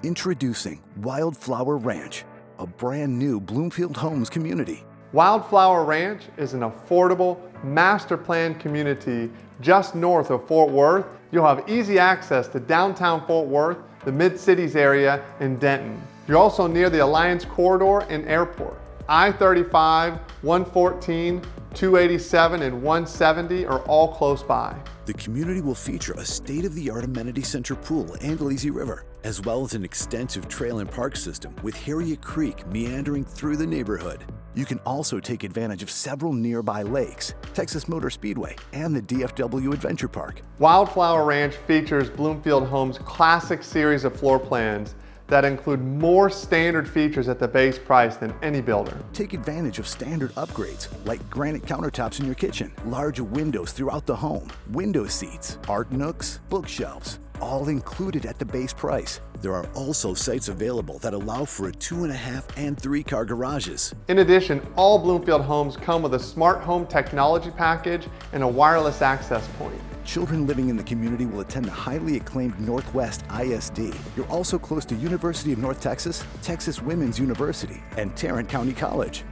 Introducing Wildflower Ranch, a brand new Bloomfield Homes community. Wildflower Ranch is an affordable, master-planned community just north of Fort Worth. You'll have easy access to downtown Fort Worth, the Mid-Cities area, and Denton. You're also near the Alliance Corridor and Airport. I-35, 114, 287, and 170 are all close by. The community will feature a state-of-the-art amenity center pool and lazy river, as well as an extensive trail and park system with Harriet Creek meandering through the neighborhood. You can also take advantage of several nearby lakes, Texas Motor Speedway, and the DFW Adventure Park. Wildflower Ranch features Bloomfield Homes' classic series of floor plans that include more standard features at the base price than any builder. Take advantage of standard upgrades like granite countertops in your kitchen, large windows throughout the home, window seats, art nooks, bookshelves, all included at the base price. There are also sites available that allow for a 2.5 and 3-car garages. In addition, all Bloomfield homes come with a smart home technology package and a wireless access point. Children living in the community will attend the highly acclaimed Northwest ISD. You're also close to University of North Texas, Texas Women's University, and Tarrant County College.